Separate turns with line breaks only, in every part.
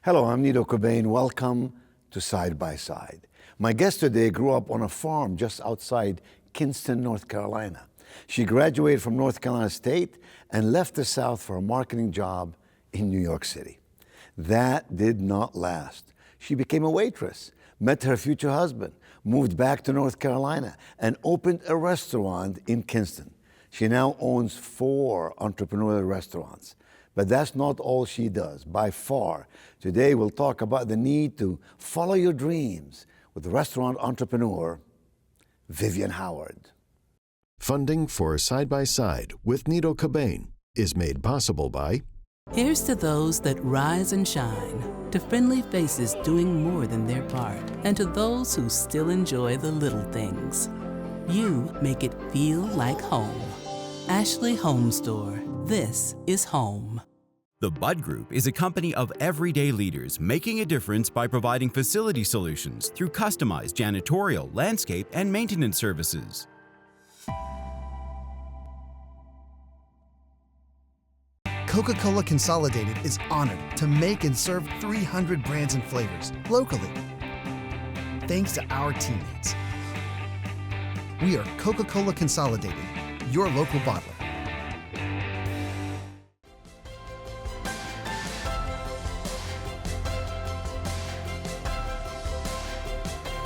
Hello, I'm Nito Cobain. Welcome to Side by Side. My guest today grew up on a farm just outside Kinston, North Carolina. She graduated from North Carolina State and left the South for a marketing job in New York City. That did not last. She became a waitress, met her future husband, moved back to North Carolina, and opened a restaurant in Kinston. She now owns 4 entrepreneurial restaurants. But that's not all she does, by far. Today we'll talk about the need to follow your dreams with restaurant entrepreneur Vivian Howard.
Funding for Side by Side with Nito Cobain is made possible by...
Here's to those that rise and shine, to friendly faces doing more than their part, and to those who still enjoy the little things. You make it feel like home. Ashley Home Store. This is home.
The Bud Group is a company of everyday leaders making a difference by providing facility solutions through customized janitorial, landscape, and maintenance services.
Coca-Cola Consolidated is honored to make and serve 300 brands and flavors locally. Thanks to our teammates. We are Coca-Cola Consolidated, your local bottler.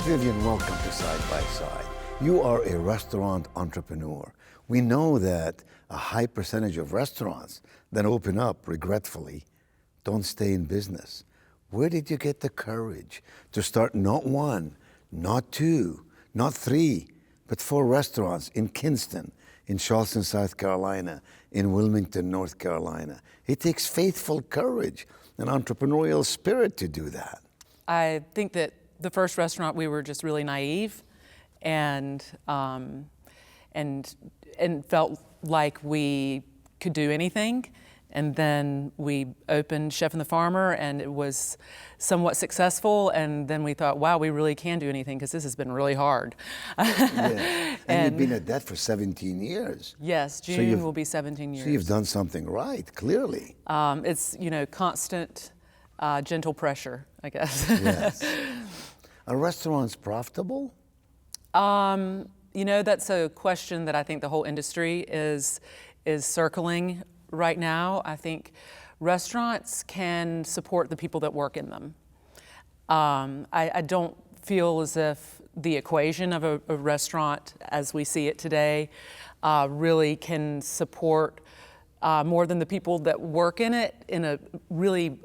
Vivian, welcome to Side by Side. You are a restaurant entrepreneur. We know that a high percentage of restaurants that open up, regretfully, don't stay in business. Where did you get the courage to start not 1, not 2, not 3, but 4 restaurants in Kinston, in Charleston, South Carolina, in Wilmington, North Carolina? It takes faithful courage and entrepreneurial spirit to do that.
I think that the first restaurant, we were just really naive and felt like we could do anything. And then we opened Chef and the Farmer, and it was somewhat successful. And then we thought, wow, we really can do anything because this has been really hard.
Yeah. And you've been at that for 17 years.
Yes, June will be 17 years.
So you've done something right, clearly.
It's, constant, gentle pressure, I guess.
Yes. Are restaurants profitable?
That's a question that I think the whole industry is circling right now. I think restaurants can support the people that work in them. I don't feel as if the equation of a restaurant as we see it today really can support more than the people that work in it in a really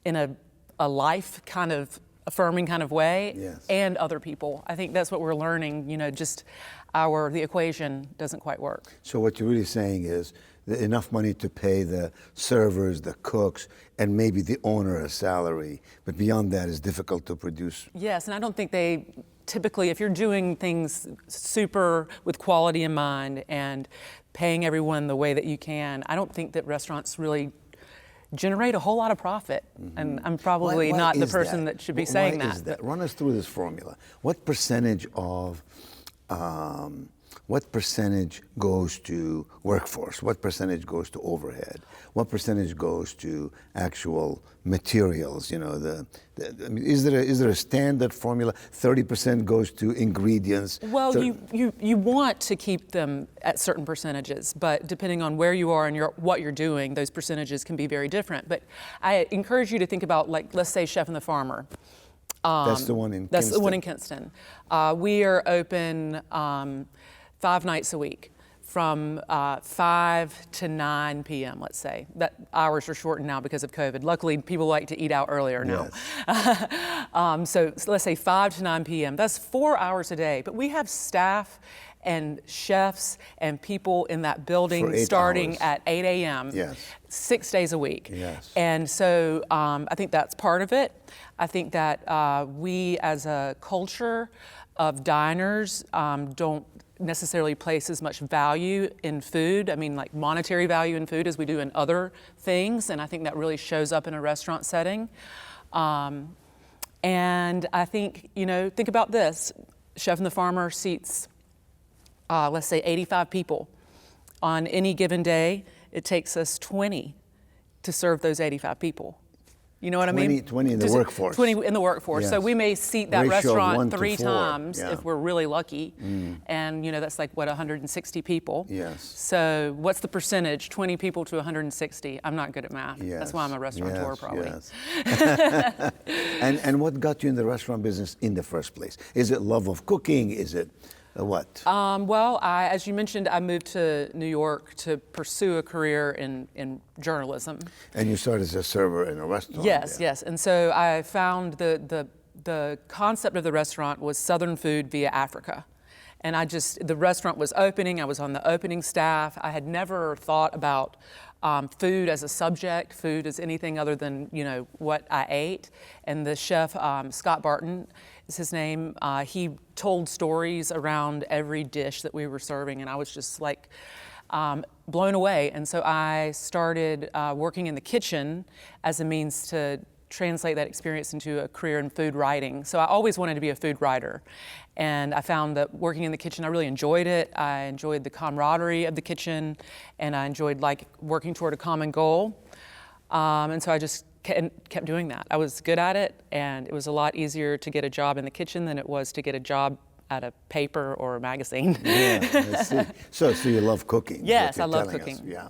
in a life kind of affirming kind of way.
Yes.
And other people. I think that's what we're learning, the equation doesn't quite work.
So what you're really saying is enough money to pay the servers, the cooks, and maybe the owner a salary, but beyond that it's difficult to produce.
Yes, and I don't think they typically, if you're doing things super with quality in mind and paying everyone the way that you can, I don't think that restaurants really generate a whole lot of profit. Mm-hmm. And I'm probably not the person that should be saying that.
Why is that? Run us through this formula. What percentage goes to workforce? What percentage goes to overhead? What percentage goes to actual materials? Is there a standard formula? 30% goes to ingredients.
Well, you want to keep them at certain percentages, but depending on where you are and what you're doing, those percentages can be very different. But I encourage you to think about, let's say Chef and the Farmer.
That's the one in Kinston.
That's the one in Kinston. We are open 5 nights a week from 5 to 9 p.m., let's say. That hours are shortened now because of COVID. Luckily, people like to eat out earlier now. Yes. So let's say 5 to 9 p.m. That's 4 hours a day. But we have staff and chefs and people in that building starting at 8 a.m.
Yes.
6 days a week.
Yes.
And so I think that's part of it. I think that we as a culture of diners don't necessarily place as much value in food, like monetary value in food, as we do in other things, and I think that really shows up in a restaurant setting. And I think, think about this. Chef and the Farmer seats, let's say 85 people. On any given day, it takes us 20 to serve those 85 people. You know what I mean?
20 in the
Just
workforce.
20 in the workforce. So
Yes.
we may seat that
Ratio of 1
restaurant
to
3
4.
times
Yeah.
if we're really lucky. And that's like, what, 160 people?
Yes.
So what's the percentage? 20 people to 160. I'm not good at math.
Yes.
That's why I'm a restaurateur,
Yes,
probably.
yes. And what got you in the restaurant business in the first place? Is it love of cooking? Is it what?
Well, as you mentioned, I moved to New York to pursue a career in journalism.
And you started as a server in a restaurant.
Yes,
there.
yes. And so I found the concept of the restaurant was Southern food via Africa. And the restaurant was opening, I was on the opening staff. I had never thought about food as a subject, food as anything other than, what I ate. And the chef, Scott Barton is his name, he told stories around every dish that we were serving, and I was just like blown away. And so I started working in the kitchen as a means to translate that experience into a career in food writing. So I always wanted to be a food writer. And I found that working in the kitchen, I really enjoyed it. I enjoyed the camaraderie of the kitchen, and I enjoyed working toward a common goal. And so I just kept doing that. I was good at it, and it was a lot easier to get a job in the kitchen than it was to get a job at a paper or a magazine.
Yeah, I see. So you love cooking.
Yes,
is what
I
you're
love
telling us.
cooking.
Yeah.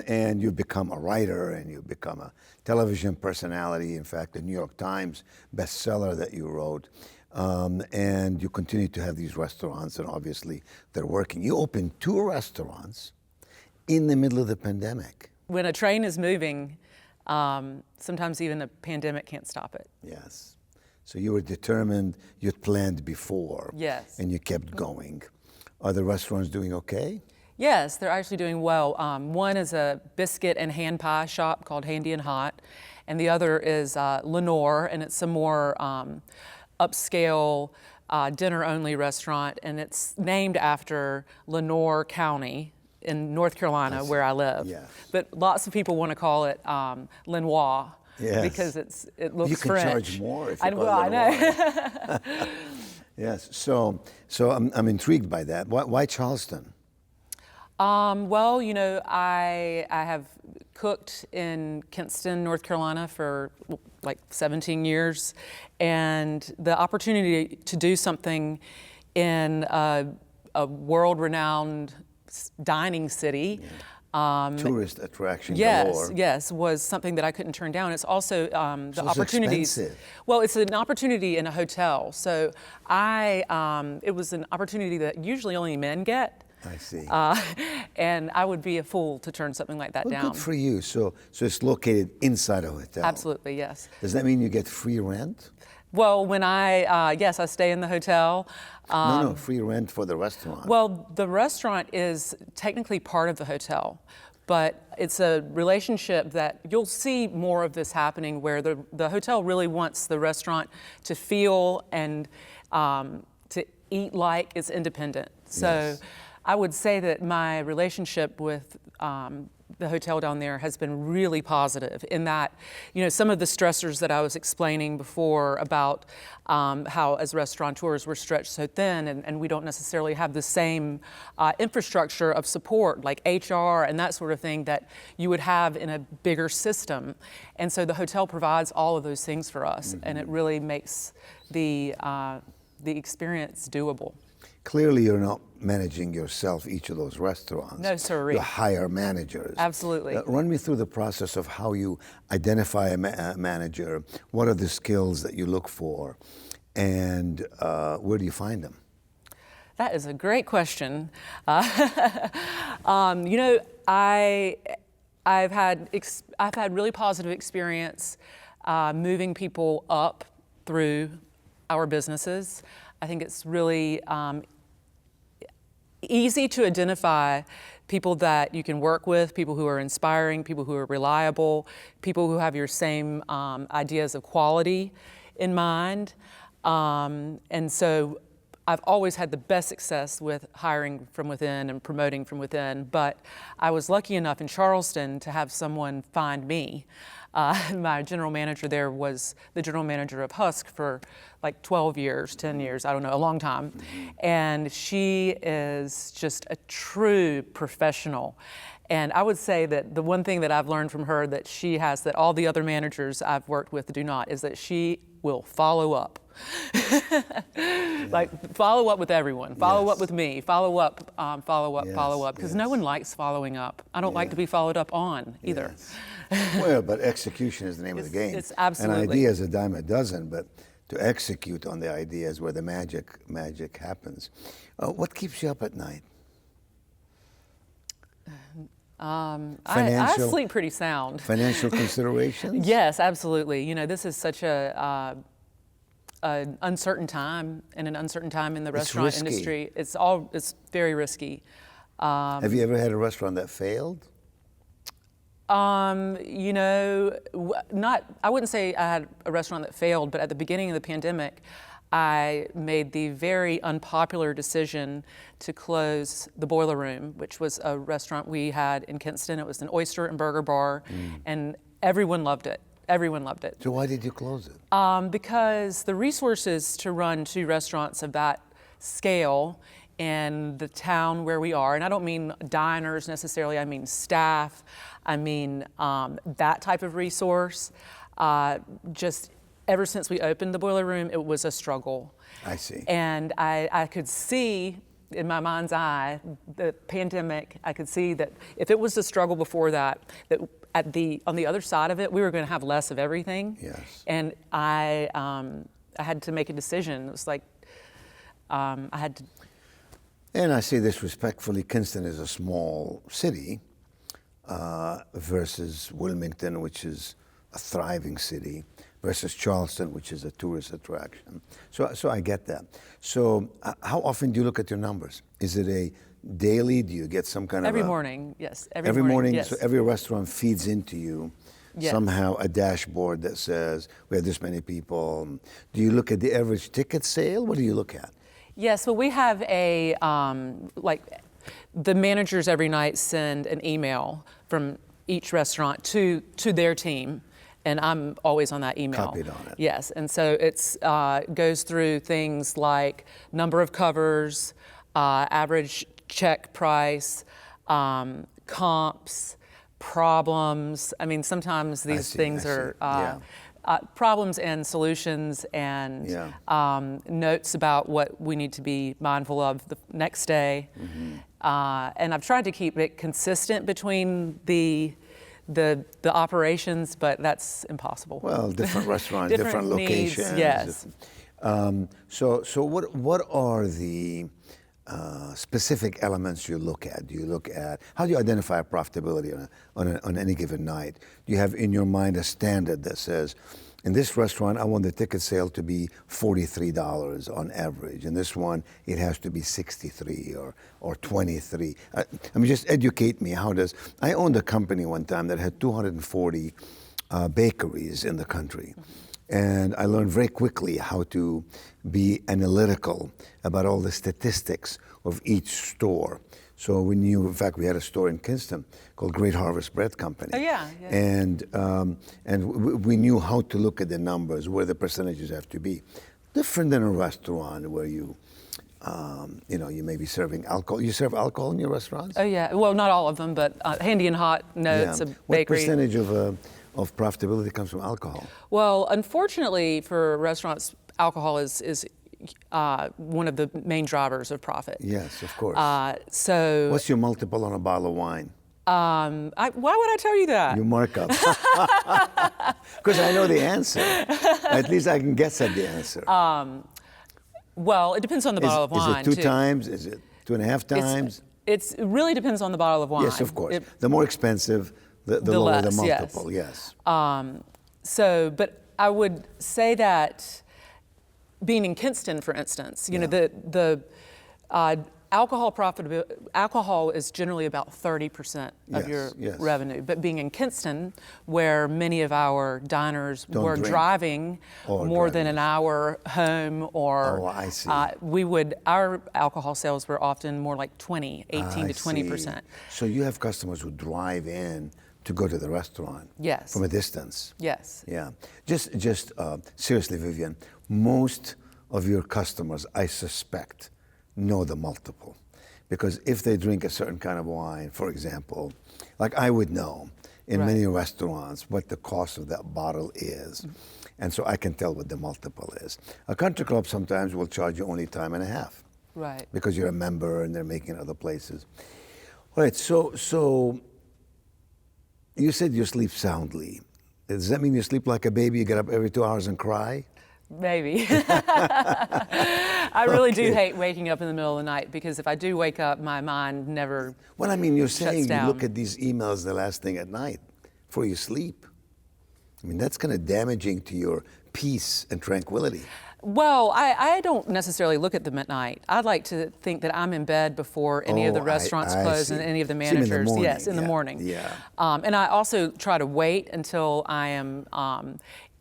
And you've become a writer, and you've become a television personality. In fact, the New York Times bestseller that you wrote. And you continue to have these restaurants, and obviously they're working. You opened 2 restaurants in the middle of the pandemic.
When a train is moving, sometimes even a pandemic can't stop it.
Yes. So you were determined, you'd planned before.
Yes.
And you kept going. Are the restaurants doing okay?
Yes, they're actually doing well. One is a biscuit and hand pie shop called Handy and Hot, and the other is Lenore, and it's a more upscale dinner-only restaurant, and it's named after Lenore County in North Carolina, where I live.
Yes.
But lots of people want to call it Lenoir.
Yes.
Because it looks
You can
French.
charge more if you call
I
it
know.
Yes. So I'm intrigued by that. Why Charleston?
Well, I have cooked in Kinston, North Carolina for like 17 years, and the opportunity to do something in a world-renowned dining city.
Tourist attraction
Yes,
galore.
yes, was something that I couldn't turn down. It's also the
So it's
opportunities.
expensive.
Well, it's an opportunity in a hotel. So it was an opportunity that usually only men get.
I see.
And I would be a fool to turn something like that
Well,
down.
good for you. So it's located inside a hotel.
Absolutely, yes.
Does that mean you get free rent?
Well, when I stay in the hotel.
No, free rent for the restaurant.
Well, the restaurant is technically part of the hotel, but it's a relationship that you'll see more of this happening where the hotel really wants the restaurant to feel and to eat like it's independent. So
Yes.
I would say that my relationship with the hotel down there has been really positive in that, some of the stressors that I was explaining before about how as restaurateurs we're stretched so thin and we don't necessarily have the same infrastructure of support like HR and that sort of thing that you would have in a bigger system. And so the hotel provides all of those things for us, and it really makes the experience doable.
Clearly, you're not managing yourself each of those restaurants.
No, sirree.
You hire managers.
Absolutely.
Run me through the process of how you identify a manager. What are the skills that you look for, and where do you find them?
That is a great question. I've had really positive experience moving people up through our businesses. I think it's really easy to identify people that you can work with, people who are inspiring, people who are reliable, people who have your same ideas of quality in mind. And so I've always had the best success with hiring from within and promoting from within, but I was lucky enough in Charleston to have someone find me. My general manager there was the general manager of Husk for like 12 years, 10 years, I don't know, a long time. And she is just a true professional. And I would say that the one thing that I've learned from her that she has that all the other managers I've worked with do not is that she will follow up. Like follow up with everyone, follow up with me, follow up, because no one likes following up. I don't like to be followed up on either.
Well, but execution is the name of the game.
It's absolutely.
An idea is a dime a dozen, but to execute on the idea is where the magic happens. What keeps you up at night?
I sleep pretty sound.
Financial considerations?
Yes, absolutely. You know, this is such an uncertain time, and an uncertain time in the restaurant industry. It's very risky.
Have you ever had a restaurant that failed?
You know, I wouldn't say I had a restaurant that failed, but at the beginning of the pandemic, I made the very unpopular decision to close the Boiler Room, which was a restaurant we had in Kinston. It was an oyster and burger bar, and everyone loved it. Everyone loved it.
So why did you close it?
Because the resources to run 2 restaurants of that scale in the town where we are, and I don't mean diners necessarily, I mean staff, I mean that type of resource, just ever since we opened the Boiler Room, it was a struggle.
I see.
And I could see in my mind's eye, the pandemic, I could see that if it was a struggle before that on the other side of it, we were going to have less of everything.
Yes.
And I had to make a decision. It was like I had to.
And I say this respectfully, Kinston is a small city versus Wilmington, which is a thriving city, versus Charleston, which is a tourist attraction. So I get that. So how often do you look at your numbers? Is it a daily? Do you get some kind
Every
of
morning, yes.
Every morning,
yes.
So every restaurant feeds into you somehow a dashboard that says we have this many people. Do you look at the average ticket sale? What do you look at?
Yes, well, we have a, the managers every night send an email from each restaurant to their team, and I'm always on that email.
Copied on it.
Yes, and so it's goes through things like number of covers, average check price, comps, problems. I mean, sometimes these things are problems and solutions and notes about what we need to be mindful of the next day. And I've tried to keep it consistent between the operations, but that's impossible.
Well, different restaurants, different locations.
Needs, yes.
So what are the specific elements you look at? Do you look at, how do you identify profitability on any given night? Do you have in your mind a standard that says, in this restaurant, I want the ticket sale to be $43 on average. In this one, it has to be $63 or $23. I mean, just educate me. I owned a company one time that had 240 bakeries in the country. And I learned very quickly how to be analytical about all the statistics of each store. So we knew, in fact, we had a store in Kinston called Great Harvest Bread Company.
Oh, yeah.
And we knew how to look at the numbers, where the percentages have to be. Different than a restaurant where you may be serving alcohol. You serve alcohol in your restaurants?
Oh, yeah. Well, not all of them, but Handy and Hot, no, it's a bakery.
What percentage of profitability comes from alcohol?
Well, unfortunately for restaurants, alcohol is one of the main drivers of profit.
Yes, of course.
So
what's your multiple on a bottle of wine?
Why would I tell you that?
Your markup. Because I know the answer. At least I can guess at the answer.
Well, it depends on the bottle of wine.
Is it 2 times? Is it 2.5 times?
It really depends on the bottle of wine.
Yes, of course. The more expensive, the lower the multiple. Yes.
But I would say that being in Kinston, for instance, the alcohol is generally about 30% of your revenue. But being in Kinston, where many of our diners were driving more than an hour home, or
I see.
Our alcohol sales were often more like 18 to 20%.
So you have customers who drive in to go to the restaurant.
Yes.
From a distance.
Yes.
Yeah. Just seriously, Vivian, most of your customers, I suspect, know the multiple. Because if they drink a certain kind of wine, for example, like I would know in
Right.
many restaurants what the cost of that bottle is. And so I can tell what the multiple is. A country club sometimes will charge you only time and a half.
Right.
Because you're a member and they're making other places. All right, so you said you sleep soundly. Does that mean you sleep like a baby? You get up every 2 hours and cry?
Maybe. I really do hate waking up in the middle of the night, because if I do wake up, my mind never
Well, I mean, you're
shuts
saying you
down.
look at these emails the last thing at night before you sleep. I mean, that's kind of damaging to your peace and tranquility.
Well, I don't necessarily look at them at night. I'd like to think that I'm in bed before any of the
Oh,
restaurants
I
close
see.
and any of the
So you mean in the
managers.
morning,
Yes, in the
yeah,
morning.
yeah.
And I also try to wait until I am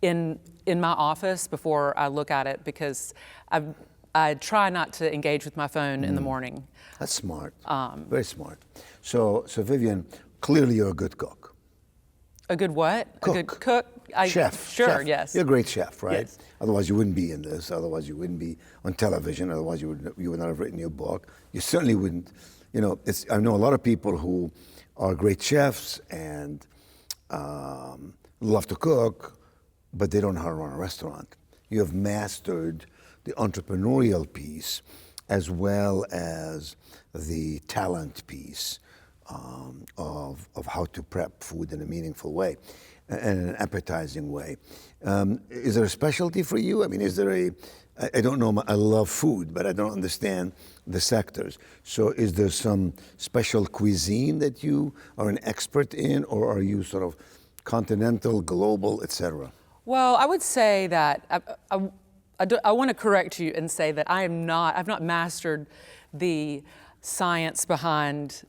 in my office before I look at it, because I try not to engage with my phone in the morning.
That's smart. Very smart. So Vivian, clearly you're a good cook.
A good what?
Cook.
A good cook?
Chef.
Sure,
chef.
yes.
You're a great chef, right?
Yes.
Otherwise you wouldn't be in this. Otherwise you wouldn't be on television. Otherwise you would not have written your book. You certainly wouldn't. You know, I know a lot of people who are great chefs and love to cook, but they don't know how to run a restaurant. You have mastered the entrepreneurial piece as well as the talent piece of how to prep food in a meaningful way and an appetizing way. Is there a specialty for you? I mean, is there I don't know, I love food, but I don't understand the sectors. So is there some special cuisine that you are an expert in, or are you sort of continental, global, etc.?
Well, I would say that I want to correct you and say that I've not mastered the science behind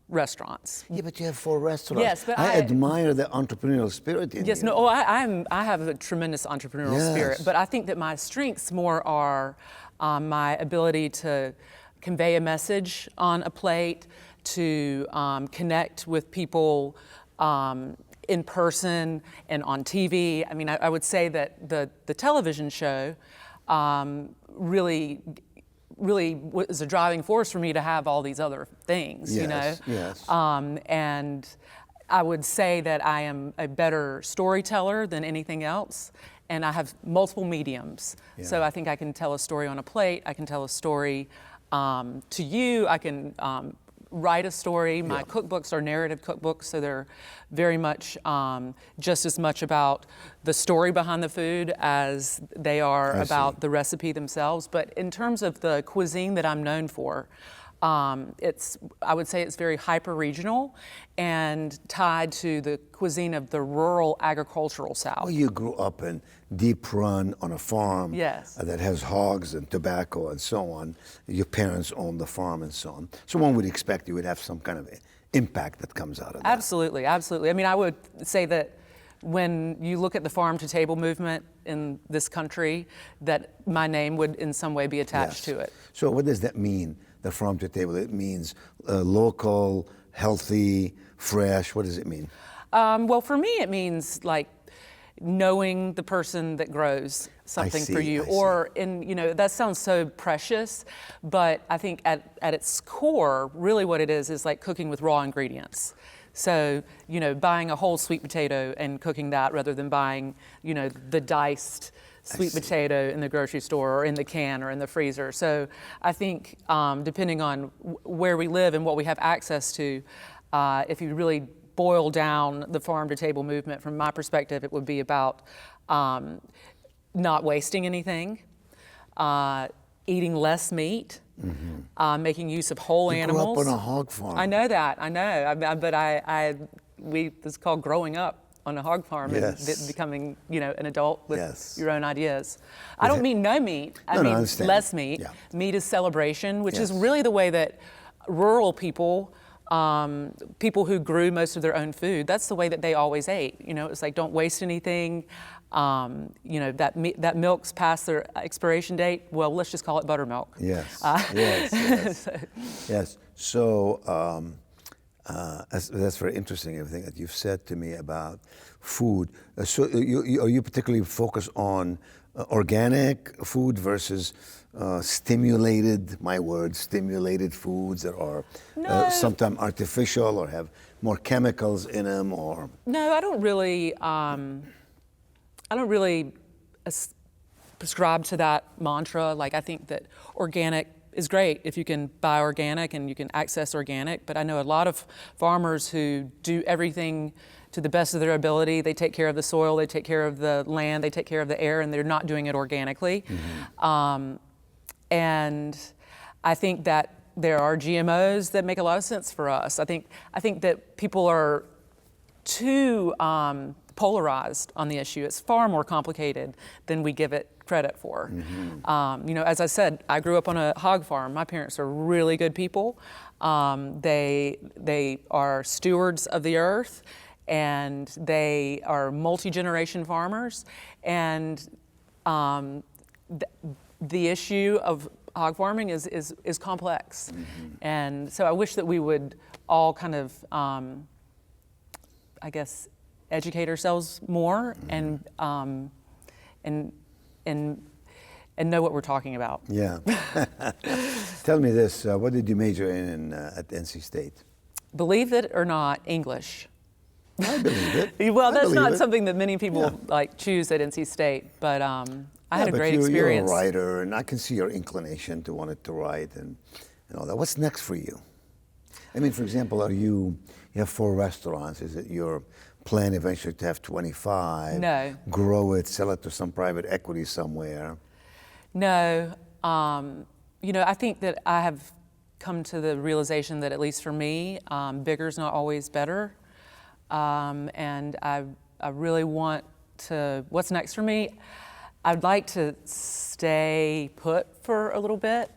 restaurants.
Yeah, but you have 4 restaurants.
Yes, but
I
I-
admire the entrepreneurial spirit in
Yes,
you.
no, I have a tremendous entrepreneurial
Yes.
spirit, but I think that my strengths more are my ability to convey a message on a plate, to connect with people in person and on TV. I mean, I would say that the television show really was a driving force for me to have all these other things, you know?
Yes, yes.
And I would say that I am a better storyteller than anything else, and I have multiple mediums. So I think I can tell a story on a plate, I can tell a story to you, I can write a story. My cookbooks are narrative cookbooks, so they're very much just as much about the story behind the food as they are about the recipe themselves. But in terms of the cuisine that I'm known for, I would say it's very hyper-regional and tied to the cuisine of the rural agricultural South.
Well, you grew up in Deep Run on a farm
Yes.
that has hogs and tobacco and so on. Your parents owned the farm and so on. So one would expect you would have some kind of impact that comes out of that.
Absolutely, absolutely. I mean, I would say that when you look at the farm-to-table movement in this country, that my name would in some way be attached to it.
So what does that mean, the farm to table? It means local, healthy, fresh. What does it mean?
Well, for me, it means like knowing the person that grows something for
see,
you,
I see.
or that sounds so precious, but I think at its core, really what it is like cooking with raw ingredients. So, buying a whole sweet potato and cooking that rather than buying, the diced sweet potato in the grocery store or in the can or in the freezer. So I think depending on where we live and what we have access to, if you really boil down the farm-to-table movement, from my perspective, it would be about not wasting anything, eating less meat, making use of whole
You
animals.
grew up on a hog farm.
I know that, I know, but it's called growing up on a hog farm
Yes.
and becoming, an adult with
Yes.
your own ideas. I don't mean no meat, I
No, I
mean
understand.
less meat.
Yeah.
Meat is celebration, which is
Yes.
really the way that rural people, people who grew most of their own food, that's the way that they always ate. It's like, don't waste anything. That milk's past their expiration date. Well, let's just call it buttermilk.
Yes, yes. Yes. So that's very interesting, everything that you've said to me about food. So are you particularly focused on organic food versus stimulated, my word, stimulated foods that are sometimes artificial or have more chemicals in them, or?
No, I don't really. Prescribe to that mantra. Like, I think that organic is great if you can buy organic and you can access organic. But I know a lot of farmers who do everything to the best of their ability. They take care of the soil, they take care of the land, they take care of the air, and they're not doing it organically. And I think that there are GMOs that make a lot of sense for us. I think that people are too polarized on the issue. It's far more complicated than we give it credit for. As I said, I grew up on a hog farm. My parents are really good people. They are stewards of the earth, and they are multi-generation farmers. And the issue of hog farming is complex. And so I wish that we would all kind of, educate ourselves more and know what we're talking about.
Yeah. Tell me this, what did you major in at NC State?
Believe it or not, English.
I believe it.
Well, that's not something that many people choose at NC State, but I had a great experience.
You're a writer, and I can see your inclination to want to write and all that. What's next for you? I mean, for example, you have 4 restaurants. Is it your plan eventually to have 25?
No.
Grow it, sell it to some private equity somewhere?
No. I think that I have come to the realization that, at least for me, bigger's not always better. And I really want to, what's next for me? I'd like to stay put for a little bit.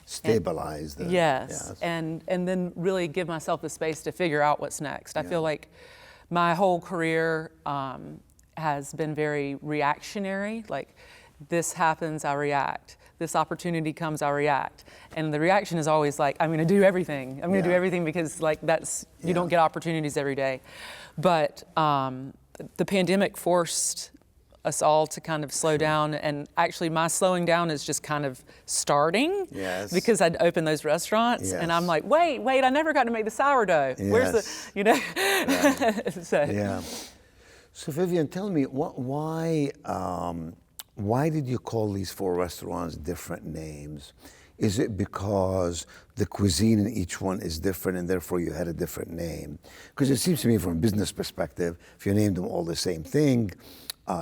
Stabilize the...
Yes. And then really give myself the space to figure out what's next. I feel like my whole career has been very reactionary. Like, this happens, I react. This opportunity comes, I react. And the reaction is always like, I'm gonna do everything. I'm gonna do everything because you don't get opportunities every day. But the pandemic forced us all to kind of slow down, and actually my slowing down is just kind of starting.
Yes.
Because I'd opened those restaurants, and I'm like, wait, I never got to make the sourdough.
Yes.
Where's the,
Yeah. So Vivian, tell me, why did you call these 4 restaurants different names? Is it because the cuisine in each one is different and therefore you had a different name? Because it seems to me, from a business perspective, if you named them all the same thing,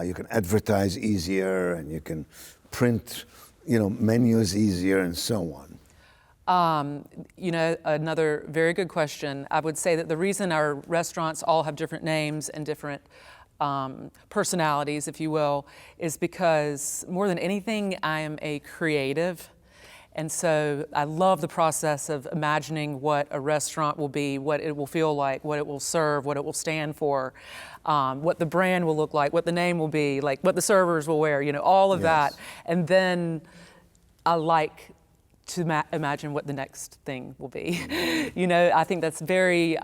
you can advertise easier and you can print, menus easier and so on.
Another very good question. I would say that the reason our restaurants all have different names and different personalities, if you will, is because more than anything, I am a creative. And so I love the process of imagining what a restaurant will be, what it will feel like, what it will serve, what it will stand for, what the brand will look like, what the name will be, like what the servers will wear, all of that. And then I like to imagine what the next thing will be. I think that's very...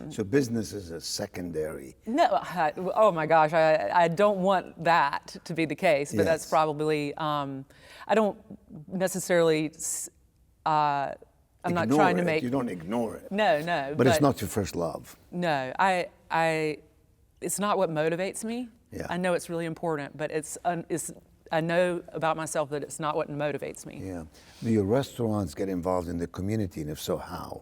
So business is a secondary.
No, oh my gosh, I don't want that to be the case, but that's probably... I don't necessarily... I'm not trying to make...
You don't ignore it.
No.
But it's not your first love.
No, it's not what motivates me.
Yeah.
I know it's really important, but I know about myself that it's not what motivates me.
Yeah. Do your restaurants get involved in the community, and if so, how?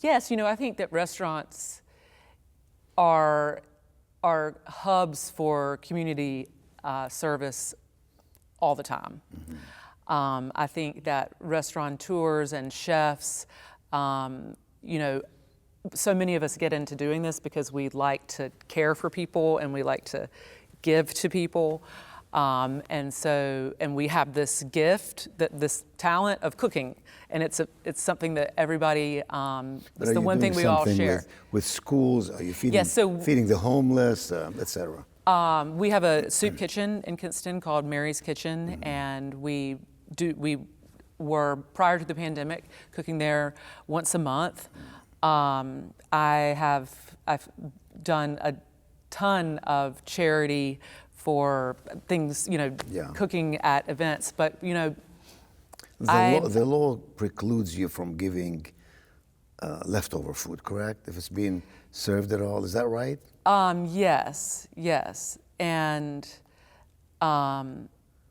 Yes, I think that restaurants are hubs for community service all the time. I think that restaurateurs and chefs, so many of us get into doing this because we like to care for people and we like to give to people. And we have this gift, this talent of cooking, and it's something that everybody, it's the one thing we all share.
With schools, are you feeding, feeding the homeless, etc.?
We have a soup kitchen in Kinston called Mary's Kitchen, and we were, prior to the pandemic, cooking there once a month. I've done a ton of charity for things,
Yeah.
cooking at events. But,
The law precludes you from giving leftover food, correct? If it's being served at all, is that right?
Yes, and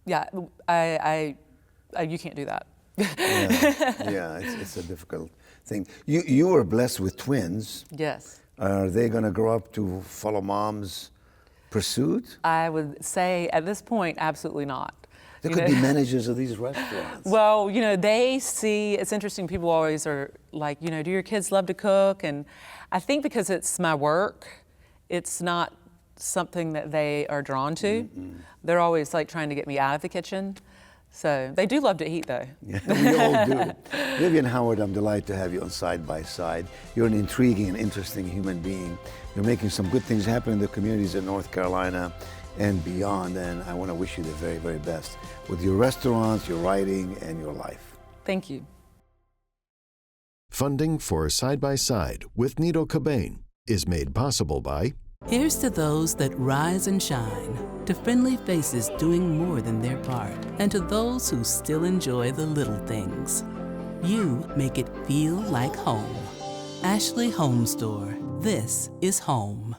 yeah, you can't do that.
Yeah, it's a difficult thing. You were blessed with twins.
Yes.
Are they going to grow up to follow mom's pursuit?
I would say at this point, absolutely not.
They could be managers of these restaurants.
Well, they see, it's interesting, people always are like, do your kids love to cook? And I think because it's my work, it's not something that they are drawn to.
Mm-hmm.
They're always like trying to get me out of the kitchen. So they do love to eat though.
Yeah, we all do. Vivian Howard, I'm delighted to have you on Side by Side. You're an intriguing and interesting human being. You're making some good things happen in the communities in North Carolina and beyond, and I want to wish you the very, very best with your restaurants, your writing, and your life.
Thank you.
Funding for Side by Side with Nito Cobain is made possible by
Here's to those that rise and shine, to friendly faces doing more than their part, and to those who still enjoy the little things. You make it feel like home. Ashley Home Store. This is home.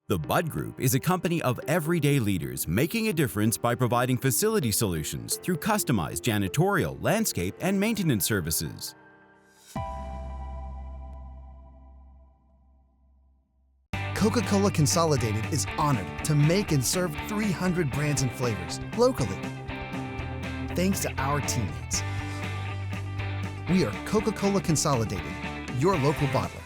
The Bud Group is a company of everyday leaders making a difference by providing facility solutions through customized janitorial, landscape, and maintenance services.
Coca-Cola Consolidated is honored to make and serve 300 brands and flavors locally. Thanks to our teammates. We are Coca-Cola Consolidated, your local bottler.